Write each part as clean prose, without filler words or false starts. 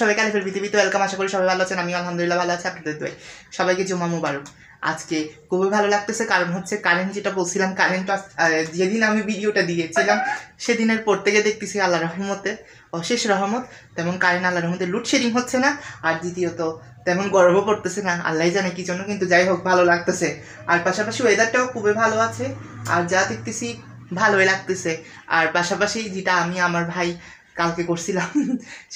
সবাইকে আলিফের পৃথিবীতে ওয়েলকাম। আশা করি সবাই ভালো আছেন, আমি আলহামদুলিল্লাহ ভালো আছি। আপনাদের দোয়ায় সবাইকে জুমা মুবারক। আজকে খুবই ভালো লাগতেছে, কারণ হচ্ছে কারেন্ট, যেটা বলছিলাম কারেন্টটা যেদিন আমি ভিডিওটা দিয়েছিলাম সেদিনের পর থেকে দেখতেছি আল্লাহ রহমতে অশেষ রহমত, তেমন কারেন্ট আল্লাহ রহমতে লোডশেডিং হচ্ছে না, আর দ্বিতীয়ত তেমন গরমও পড়তেছে না, আল্লাহ জানে কি জন্য, কিন্তু যাই হোক ভালো লাগতেছে। আর পাশাপাশি ওয়েদারটাও খুবই ভালো আছে, আর যা দেখতেছি ভালোই লাগতেছে। আর পাশাপাশি যেটা আমি আমার ভাই কালকে করছিলাম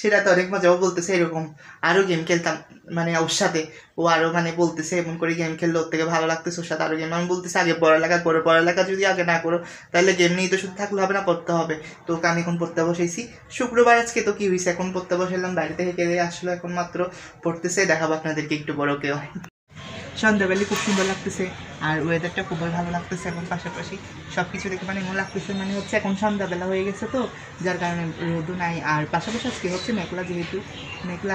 সেটা তো অনেক মজাও বলতেছে, এরকম আরও গেম খেলতাম মানে ওর সাথে, ও আরও মানে বলতেছে এমন করে গেম খেললে ওর থেকে ভালো লাগতেছে, ওর সাথে আরও গেম। আমি বলতেছি আগে পড়ালেখা করো, পড়ালেখা যদি আগে না করো তাহলে গেম নিয়ে তো শুধু থাকলে হবে না, পড়তে হবে। তো ওকে আমি এখন পড়তে বসেছি, শুক্রবার আজকে, তো কী হয়েছে এখন পড়তে বসালাম, বাড়ি থেকে কেড়ে আসলো, এখন মাত্র পড়তেছে, দেখাবো আপনাদেরকে একটু বড় কেউ। সন্ধ্যাবেলা খুব সুন্দর লাগতেছে, আর ওয়েদারটা খুবই ভালো লাগতেছে, এবং পাশাপাশি সব কিছু দেখে মানে এমন লাগতেছে মানে হচ্ছে এখন সন্ধ্যাবেলা হয়ে গেছে তো, যার কারণে রোদও নাই, আর পাশাপাশি আজকে হচ্ছে মেঘলা, যেহেতু মেঘলা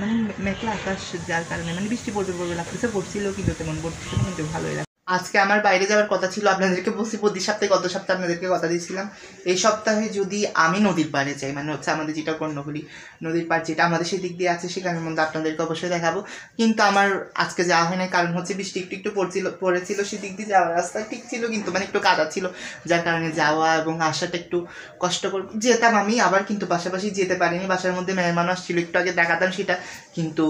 মানে মেঘলা আকাশ, যার কারণে মানে বৃষ্টি পড়বে লাগতেছে, পড়ছিল কিন্তু তেমন পড়তেছে না, কিন্তু ভালোই লাগছে। আজকে আমার বাইরে যাওয়ার কথা ছিল, আপনাদেরকে বলছি প্রতি সপ্তাহে, গত সপ্তাহে আপনাদেরকে কথা দিয়েছিলাম এই সপ্তাহে যদি আমি নদীর পাড়ে যাই, মানে হচ্ছে আমাদের যেটা কর্ণফুলী নদীর পাড় যেটা আমাদের সেই দিক দিয়ে আছে, সেখানের মধ্যে আপনাদেরকে অবশ্যই দেখাবো। কিন্তু আমার আজকে যাওয়া হয় না, কারণ হচ্ছে বৃষ্টি একটু পড়েছিল, সেদিক দিয়ে যাওয়ার রাস্তা ঠিক ছিল, কিন্তু মানে একটু কাদা ছিল, যার কারণে যাওয়া এবং আসাটা একটু কষ্টকর। যেতাম আমি আবার, কিন্তু পাশাপাশি যেতে পারিনি, বাসার মধ্যে মেহমান আসছিল, একটু আগে দেখাতাম সেটা, কিন্তু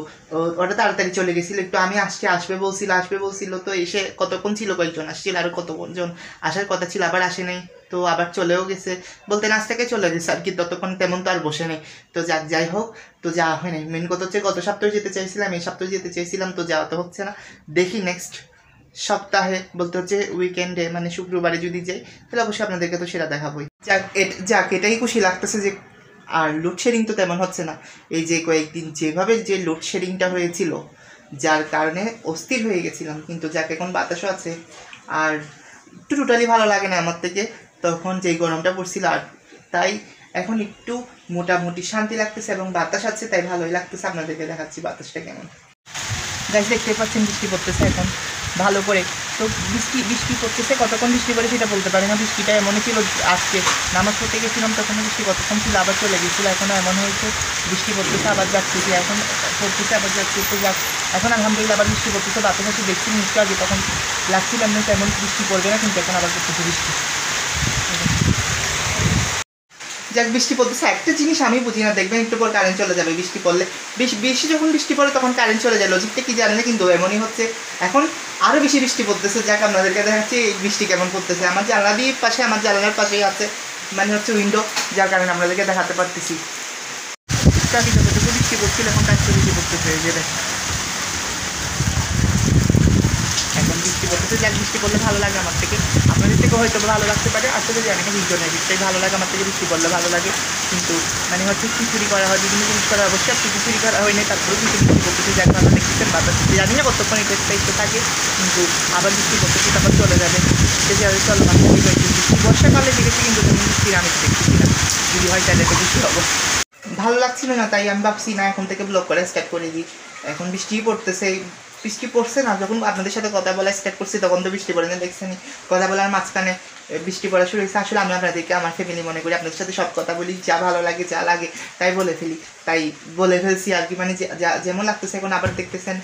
ওটা তাড়াতাড়ি চলে গেছিলো। একটু আমি আসবে বলছিল, তো এসে কতক্ষণ ছিল, কয়েকজন আসছিল, আরও কতজন আসার কথা ছিল, আবার আসে নাই, তো আবার চলেও গেছে, বলতে নাচ থেকে চলে গেছে আর কি, ততক্ষণ তেমন তো আর বসে নেই। তো যাই হোক, তো যাওয়া হয় নাই। মেন কথা হচ্ছে গত সপ্তাহে যেতে চাইছিলাম, এই সপ্তাহে যেতে চাইছিলাম, তো যাওয়া তো হচ্ছে না, দেখি নেক্সট সপ্তাহে, বলতে হচ্ছে উইকেন্ডে, মানে শুক্রবারে যদি যাই, তাহলে অবশ্যই আপনাদেরকে তো সেটা দেখাবোই। যাক এটাই খুশি লাগতেছে যে, আর লোডশেডিং তো তেমন হচ্ছে না। এই যে কয়েকদিন যেভাবে যে লোডশেডিংটা হয়েছিল, যার কারণে অস্থির হয়ে গেছিলাম, কিন্তু যাক এখন বাতাসও আছে, আর একটু টোটালি ভালো লাগে না আমার থেকে তখন যেই গরমটা পড়ছিল, আর তাই এখন একটু মোটামুটি শান্তি লাগতেছে, এবং বাতাস আছে, তাই ভালোই লাগতেছে। আপনাদেরকে দেখাচ্ছি বাতাসটা কেমন। গাছ দেখতে পাচ্ছেন বৃষ্টি পড়তেছে এখন ভালো করে, তো বৃষ্টি পড়তেছে, কতক্ষণ বৃষ্টি পড়ে সেটা বলতে পারি না। বৃষ্টিটা এমনই ছিল, আজকে নামাজ পড়তে গেছিলাম তখন বৃষ্টি কতক্ষণ ছিল, আবার চলে গেছিলো, এখনও এমন হয়েছে বৃষ্টি পড়তেছে আবার যাচ্ছি, এখন পড়তেছে আবার যাচ্ছি, তো যাক এখন আলহামদুলিল্লাহ আবার বৃষ্টি পড়তেছে। বাতাসে দেখছি নিশ্চয়, আগে তখন লাগছিল এমনি তেমন বৃষ্টি পড়বে না, কিন্তু এখন আবার পড়তেছে বৃষ্টি। যাক বৃষ্টি পড়তেছে, একটা জিনিস আমি বুঝি না, দেখবেন একটু পর কারেন্ট চলে যাবে বৃষ্টি পড়লে, বেশি যখন বৃষ্টি পড়ে তখন কারেন্ট চলে যায়, লজিকটা কি জানি না, কিন্তু এমনই হচ্ছে। এখন আরও বেশি বৃষ্টি পড়তেছে, যাক আপনাদেরকে দেখাচ্ছি বৃষ্টি কেমন পড়তেছে। আমার জানালার পাশেই আছে মানে হচ্ছে উইন্ডো, যার কারণে আপনাদেরকে দেখাতে পারতেছি। যতটুকু বৃষ্টি পড়ছিল এখন তার চেয়ে বেশি পড়তেছে, যে দেখেন এখন বৃষ্টি পড়তেছে। যাক বৃষ্টি পড়লে ভালো লাগে আমার থেকে, আপনাদের থেকেও হয়তো ভালো লাগতে পারে, আসলে জানি না দুজনের বৃষ্টি ভালো লাগে, আমার থেকে বৃষ্টি পড়লে ভালো লাগে। কিন্তু মানে হচ্ছে খিচুড়ি করা হয়, বিভিন্ন জিনিস করা, অবশ্যই আপনি খিচুড়ি করা হয় না, তারপরেও কিন্তু বৃষ্টি পড়তেছে, যাক ভালো দেখতেছেন বাতাস, জানি না কতক্ষণ এটা একটু থাকে, কিন্তু আবার বৃষ্টি পড়তেছে, তারপর চলে যাবে, সে যাবে চলমান হয়ে যায়। বৃষ্টি বর্ষাকালে দেখেছি, কিন্তু তেমন বৃষ্টির আমি দেখতেছি না, যদি হয় তাহলে তো বৃষ্টি হবো ভালো লাগছিল না, তাই আমি ভাবছি না এখন থেকে ব্লগ করা স্টার্ট করে দিই। এখন বৃষ্টি পড়তেছে, বৃষ্টি পড়ছে না, যখন আপনাদের সাথে কথা বলা স্টার্ট করছি তখন তো বৃষ্টি পড়ে না, দেখছেনি কথা বলার মাঝখানে বৃষ্টি পড়া শুরু হয়েছে। আসলে আমি আপনাদেরকে আমার ফ্যামিলি মনে করি, আপনাদের সাথে সব কথা বলি, যা ভালো লাগে যা লাগে তাই বলে ফেলছি আর কি, মানে যেমন লাগতেছে এখন আবার দেখতেছেন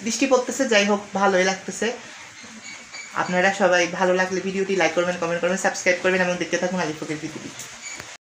বৃষ্টি পড়তেছে, যাই হোক ভালোই লাগতেছে। আপনারা সবাই ভালো লাগলে ভিডিওটি লাইক করবেন, কমেন্ট করবেন, সাবস্ক্রাইব করবেন, এবং দেখতে থাকুন আলিফের পৃথিবী।